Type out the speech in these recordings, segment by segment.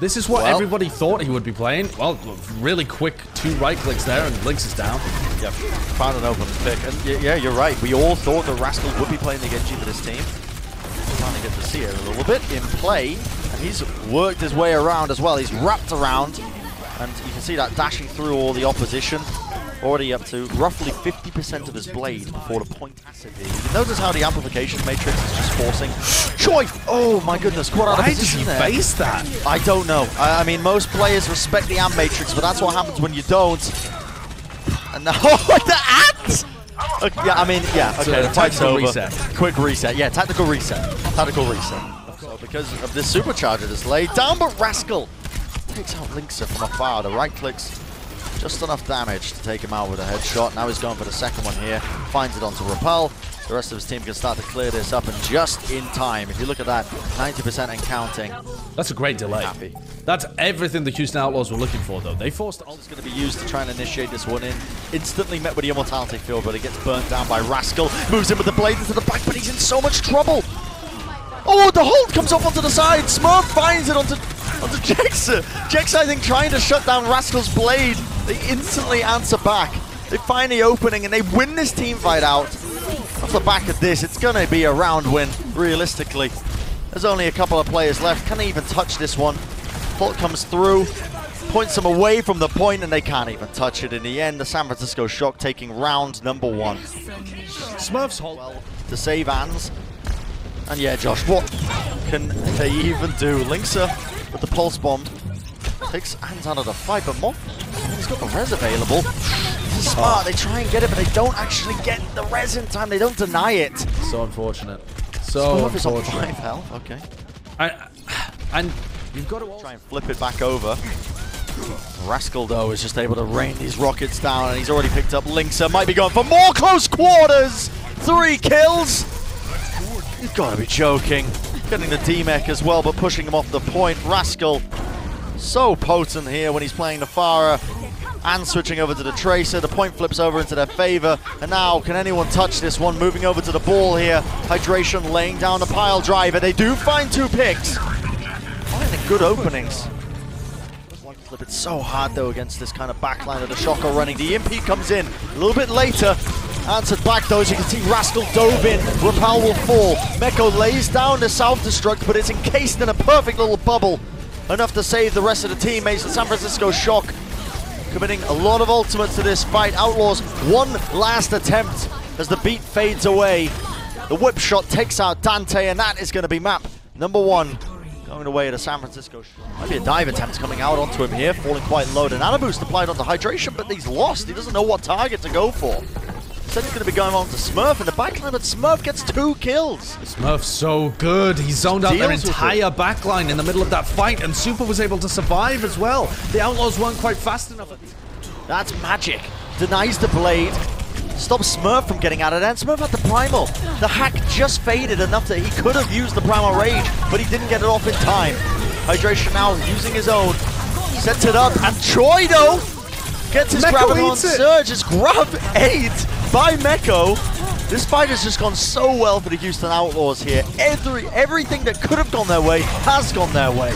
This is what everybody thought he would be playing. Well, really quick 2 right clicks there, and Lynx is down. Yeah, found an open pick. And yeah, you're right. We all thought that Rascal would be playing the Genji for this team. Trying to get to see it a little bit in play. And he's worked his way around as well. He's wrapped around. And you can see that dashing through all the opposition. Already up to roughly 50% of his blade before the point acid here. You notice how the amplification matrix is just forcing. Choi! Oh my goodness, caught out of position there. Why does he face that? I don't know. I mean, most players respect the amp matrix, but that's what happens when you don't. And now, the ants! Okay, yeah, I mean, yeah, okay, the fight's over. Reset. Quick reset, yeah, tactical reset. Tactical reset. So because of this supercharger that's laid down, but Rascal takes out Linkser from afar. The right clicks just enough damage to take him out with a headshot. Now he's going for the second one here. Finds it onto Repel. The rest of his team can start to clear this up, and just in time. If you look at that, 90% and counting. That's a great delay. Happy. That's everything the Houston Outlaws were looking for, though. They forced ult is going to be used to try and initiate this one in. Instantly met with the Immortality field, but it gets burnt down by Rascal. Moves in with the blade into the back, but he's in so much trouble. Oh, the hold comes off onto the side. Smurf finds it onto Jexa. Jexa, I think, trying to shut down Rascal's blade. They instantly answer back. They find the opening and they win this team fight out. Off the back of this, it's going to be a round win, realistically. There's only a couple of players left. Can they even touch this one? Bolt comes through, points them away from the point, and they can't even touch it. In the end, the San Francisco Shock taking round number 1. Smurfs hold well to save Ans. And yeah, Josh, what can they even do? Linkser with the pulse bomb takes Ans out of the fight, but Moth, he's got the res available. This is smart. They try and get it, but they don't actually get the res in time. They don't deny it. So unfortunate. So Smurf is on unfortunate. 5 health. Okay. And you've got to try and flip it back over. Rascal, though, is just able to rain these rockets down, and he's already picked up Linkser. Might be going for more close quarters. 3 kills. You've got to be joking. Getting the D-Mech as well, but pushing him off the point. Rascal, so potent here when he's playing the Pharah and switching over to the Tracer. The point flips over into their favor. And now, can anyone touch this one? Moving over to the ball here. Hydration laying down the pile driver. They do find 2 picks. Finding good openings. One flip, it's so hard, though, against this kind of backline of the Shocker running. The EMP comes in a little bit later. Answered back, though, as you can see, Rascal dove in. Repel will fall. Meko lays down the self-destruct, but it's encased in a perfect little bubble. Enough to save the rest of the teammates. The San Francisco Shock committing a lot of ultimates to this fight. Outlaws, one last attempt as the beat fades away. The whip shot takes out Dante, and that is going to be map number 1. Going away to San Francisco. Might be a dive attempt coming out onto him here, falling quite low. And Nano Boost applied onto Hydration, but he's lost. He doesn't know what target to go for. Said he's going to be going on to Smurf in the backline, but Smurf gets 2 kills. Smurf's so good. He zoned out their entire backline in the middle of that fight, and Super was able to survive as well. The Outlaws weren't quite fast enough. That's magic. Denies the blade. Stops Smurf from getting out of there, and Smurf had the primal. The hack just faded enough that he could have used the primal rage, but he didn't get it off in time. Hydration now using his own. Sets it up, and Troy, though, gets his grab on Surge. It's grab 8 by Meko. This fight has just gone so well for the Houston Outlaws here. Everything that could have gone their way has gone their way.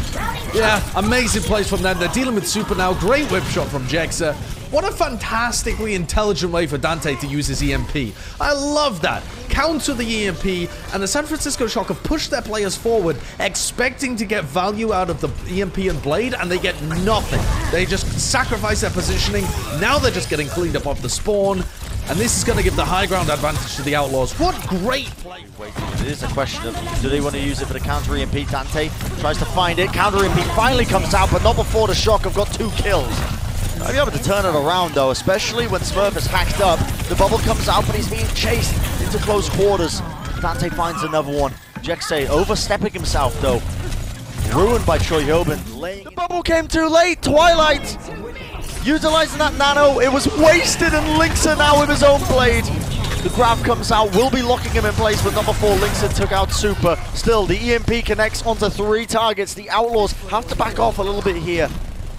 Yeah, amazing plays from them. They're dealing with Super now. Great whip shot from Jexa. What a fantastically intelligent way for Dante to use his EMP. I love that. Counter the EMP, and the San Francisco Shock have pushed their players forward, expecting to get value out of the EMP and Blade, and they get nothing. They just sacrifice their positioning. Now they're just getting cleaned up off the spawn, and this is going to give the high ground advantage to the Outlaws. What great play. It is a question of, do they want to use it for the counter EMP? Dante tries to find it. Counter EMP finally comes out, but not before the Shock have got 2 kills. I'll be able to turn it around, though, especially when Smurf is hacked up. The bubble comes out, but he's being chased into close quarters. Dante finds another one. Jexa overstepping himself, though. Ruined by Choi Hyobin. The bubble came too late. Twilight utilizing that nano. It was wasted, and Linkser now with his own blade. The grab comes out, will be locking him in place, but number 4, Linkser took out Super. Still, the EMP connects onto 3 targets. The Outlaws have to back off a little bit here.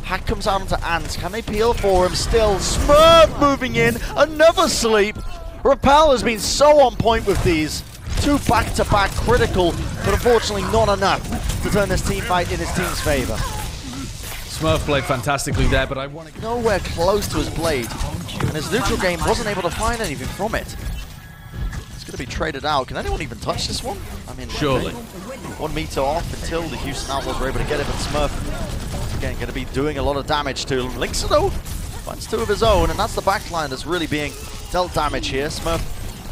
Hack comes out onto Ants. Can they peel for him? Still, Smurf moving in. Another sleep. Repel has been so on point with these. 2 back-to-back critical, but unfortunately not enough to turn this team fight in his team's favor. Smurf played fantastically there, but I want to... Nowhere close to his blade, and his neutral game wasn't able to find anything from it. It's going to be traded out. Can anyone even touch this one? I mean, surely. 1 meter off until the Houston Outlaws were able to get it, but Smurf, again, going to be doing a lot of damage to him. Linksa, though, finds 2 of his own, and that's the backline that's really being dealt damage here. Smurf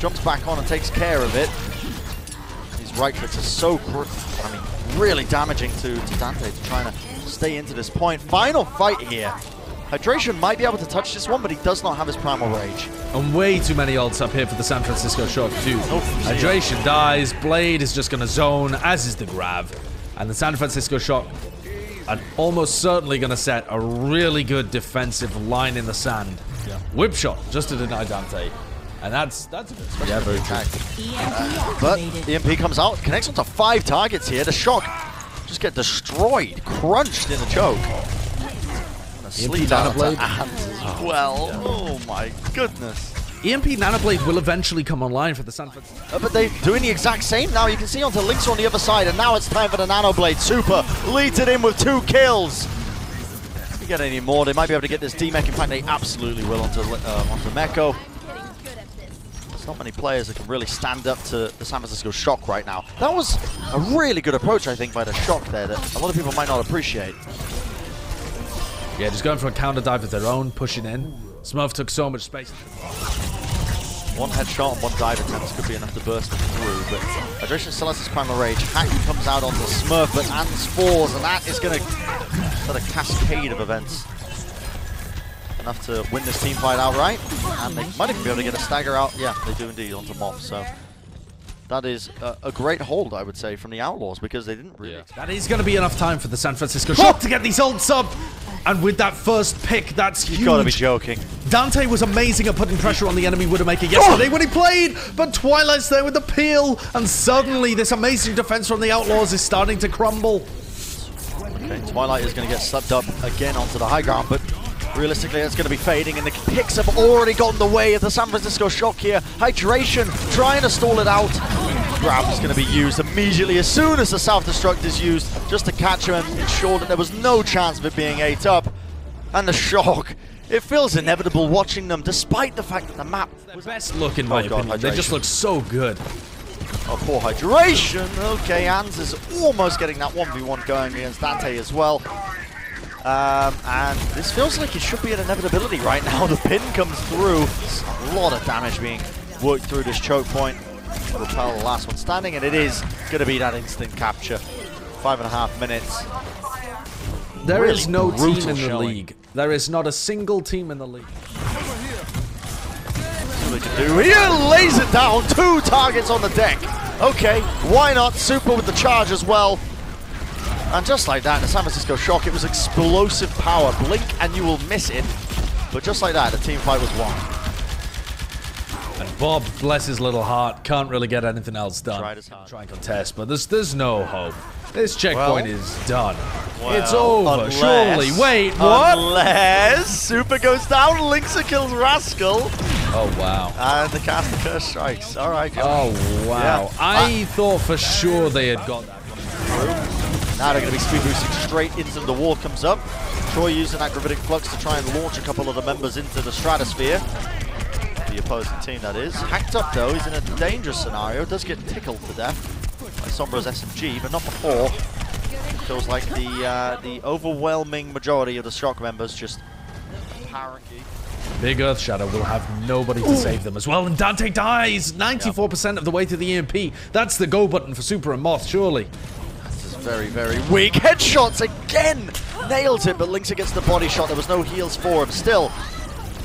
jumps back on and takes care of it. These right clicks are so, really damaging to Dante to try to stay into this point. Final fight here. Hydration might be able to touch this one, but he does not have his Primal Rage. And way too many ults up here for the San Francisco Shock, too. Hydration dies, Blade is just going to zone, as is the Grav. And the San Francisco Shock are almost certainly going to set a really good defensive line in the sand. Yeah. Whip shot just to deny Dante. And that's a good, yeah, very true. But EMP comes out, connects onto 5 targets here. The Shock just get destroyed, crunched in the choke. Sleep Nanoblade as well. Yeah. Oh my goodness. EMP Nanoblade will eventually come online for the San Francisco. But they're doing the exact same now. You can see onto Linksa on the other side, and now it's time for the Nanoblade. Super leads it in with 2 kills. If you get any more, they might be able to get this D-Mech. In fact, they absolutely will onto Meko. There's not many players that can really stand up to the San Francisco Shock right now. That was a really good approach, I think, by the Shock there that a lot of people might not appreciate. Yeah, just going for a counter dive of their own, pushing in. Smurf took so much space. 1 headshot and 1 dive attempt could be enough to burst him through, but Hydration still has his Primal Rage. Hack comes out onto Smurf, but Ans falls, and that is going to set a cascade of events. Enough to win this team fight outright, and they might even be able to get a stagger out. Yeah, they do indeed onto Moth, so that is a great hold, I would say, from the Outlaws, because they didn't really... That is going to be enough time for the San Francisco Shock to get these ults up. And with that first pick, that's huge. You've got to be joking. Dante was amazing at putting pressure on the enemy Widowmaker yesterday when he played, but Twilight's there with the peel, and suddenly this amazing defense from the Outlaws is starting to crumble. Okay, Twilight is going to get sucked up again onto the high ground, but realistically it's going to be fading, and the picks have already gotten the way of the San Francisco Shock here. Hydration trying to stall it out. Grab is going to be used immediately as soon as the self-destruct is used, just to catch him and ensure that there was no chance of it being 8 up. And the Shock, it feels inevitable watching them, despite the fact that the map was their best look, in my opinion. They just look so good. Oh, poor Hydration. Okay, Ans is almost getting that 1v1 going against Dante as well. And this feels like it should be an inevitability right now. The pin comes through. There's a lot of damage being worked through this choke point. Repel the last one standing, and it is going to be that instant capture. 5.5 minutes. There really is no team in the league. There is not a single team in the league. That's what they can do here. Lays it down. 2 targets on the deck. Okay, why not? Super with the charge as well. And just like that, the San Francisco Shock, it was explosive power. Blink and you will miss it. But just like that, the team fight was won. And Bob, bless his little heart, can't really get anything else done. Try and contest, but there's no hope. This checkpoint is done. Well, it's over, surely. Wait, what? Unless Super goes down, Linksa kills Rascal. Oh, wow. And the Cast the Curse strikes. All right. Oh, wow. Yeah. I thought for sure they had got that. Now they're going to be speed boosting straight into the wall. Comes up. Troy using that Gravitic Flux to try and launch a couple of the members into the stratosphere. The opposing team, that is. Hacked up, though. He's in a dangerous scenario. Does get tickled to death by Sombra's SMG, but not before. It feels like the overwhelming majority of the Shock members just apparently. Big Earth Shadow will have nobody to save them as well, and Dante dies 94% of the way to the EMP. That's the go button for Super and Moth, surely. This is very, very weak. Headshots again! Nails it, but Linksa gets the body shot. There was no heals for him. Still,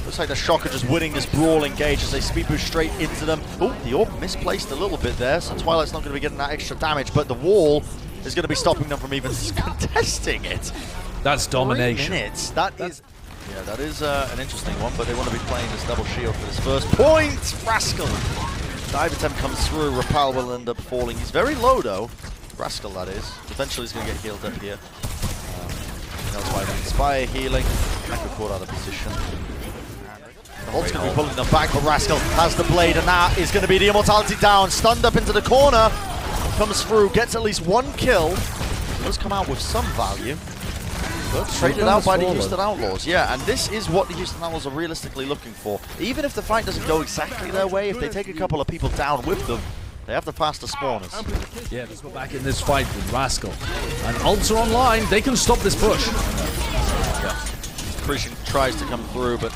looks like the Shock are just winning this brawl engage as they speed boost straight into them. Oh, the orb misplaced a little bit there, so Twilight's not going to be getting that extra damage, but the wall is going to be stopping them from even contesting it. That's domination. 3 minutes. That is an interesting one, but they want to be playing this double shield for this first point. Rascal. Dive attempt comes through. Rapal will end up falling. He's very low, though. Rascal, that is. Eventually, he's going to get healed up here. That's why they Inspire healing. Mecha caught out of position. The Hulk's going to be pulling them back, but Rascal has the blade, and that is going to be the immortality down. Stunned up into the corner. Comes through, gets at least 1 kill. Does come out with some value. But traded out by the Houston Outlaws. Yeah, and this is what the Houston Outlaws are realistically looking for. Even if the fight doesn't go exactly their way, if they take a couple of people down with them, they have the faster spawners. Yeah, let's go back in this fight with Rascal. And ults are online. They can stop this push. Yeah. Christian tries to come through, but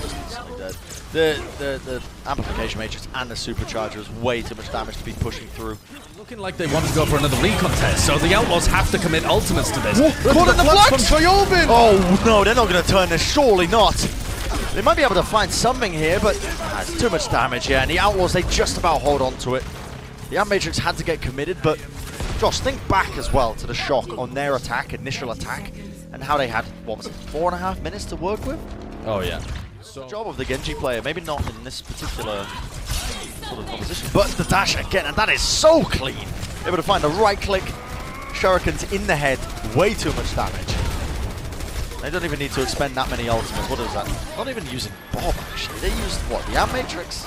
just instantly dead. The amplification matrix and the supercharger is way too much damage to be pushing through. Looking like they want to go for another league contest, so the Outlaws have to commit ultimates to this. Caught in the flux from Choyobin! Oh no, they're not going to turn this, surely not. They might be able to find something here, but it's too much damage here, and the Outlaws, they just about hold on to it. The Amp Matrix had to get committed, but Josh, think back as well to the shock on their attack, initial attack, and how they had, what was it, 4.5 minutes to work with? Oh yeah. Good job of the Genji player, maybe not in this particular sort of composition, but the dash again, and that is so clean. Able to find the right click, shurikens in the head, way too much damage. They don't even need to expend that many ultimates. What is that? Not even using Bob, actually. They used, what, the Amp Matrix?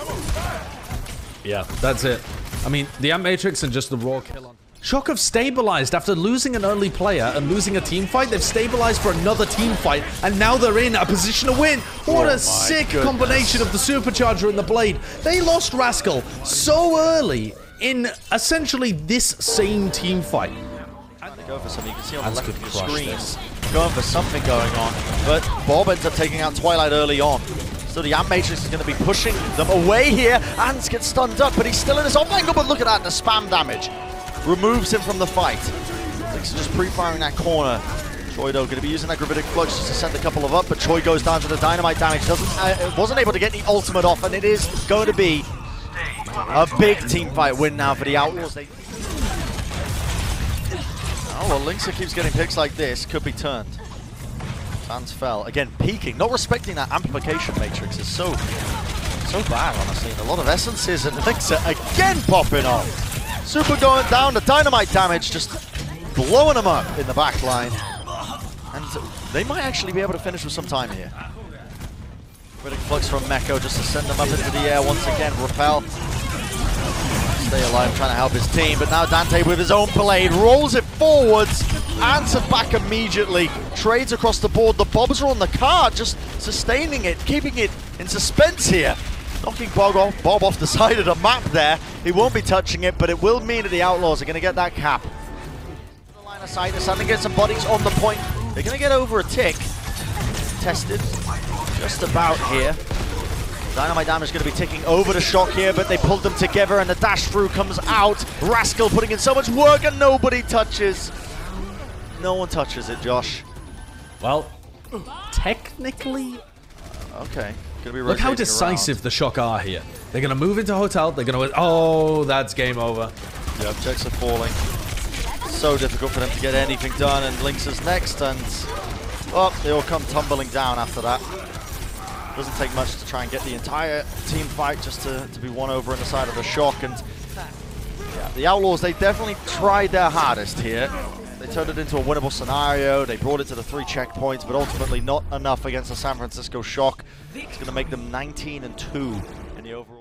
Yeah, that's it. I mean, the Amp Matrix and just the raw kill on. Shock have stabilized after losing an early player and losing a team fight. They've stabilized for another team fight, and now they're in a position to win. What a sick combination of the supercharger and the blade. They lost Rascal so early in essentially this same team fight. They go for something. You can see on the left of your screens, going for something going on, but Bob ends up taking out Twilight early on. So the Amp Matrix is going to be pushing them away here. Ants gets stunned up, but he's still in his off angle, but look at that, the spam damage removes him from the fight. Thanks to just pre-firing that corner. Choi though going to be using that Gravitic Flux just to send a couple of up, but Choi goes down to the dynamite damage. Wasn't able to get the ultimate off, and it is going to be a big team fight win now for the Outlaws. Oh, well, Linksa keeps getting picks like this. Could be turned. Fans fell. Again, peeking. Not respecting that amplification matrix is so bad, honestly. And a lot of essences, and Linksa again popping off. Super going down. The dynamite damage just blowing them up in the back line. And they might actually be able to finish with some time here. Critical Flux from Meko just to send them up into the air once again. Repel. Stay alive, trying to help his team, but now Dante with his own blade rolls it forwards, answered back immediately, trades across the board. The Bobs are on the card, just sustaining it, keeping it in suspense here. Knocking Bob off the side of the map there. He won't be touching it, but it will mean that the Outlaws are going to get that cap. The line of sight, they're starting to get some bodies on the point. They're going to get over a tick. Tested just about here. Dynamite damage is going to be ticking over the Shock here, but they pulled them together and the dash through comes out. Rascal putting in so much work and nobody touches. No one touches it, Josh. Well, technically... Okay. Look how decisive the Shock are here. They're going to move into Hotel. They're going to... Oh, that's game over. Yep, checks are falling. So difficult for them to get anything done, and Lynx is next, and... well, they all come tumbling down after that. Doesn't take much to try and get the entire team fight just to be won over on the side of the Shock. And yeah, the Outlaws, they definitely tried their hardest here. They turned it into a winnable scenario. They brought it to the 3 checkpoints, but ultimately not enough against the San Francisco Shock. It's going to make them 19-2 in the overall.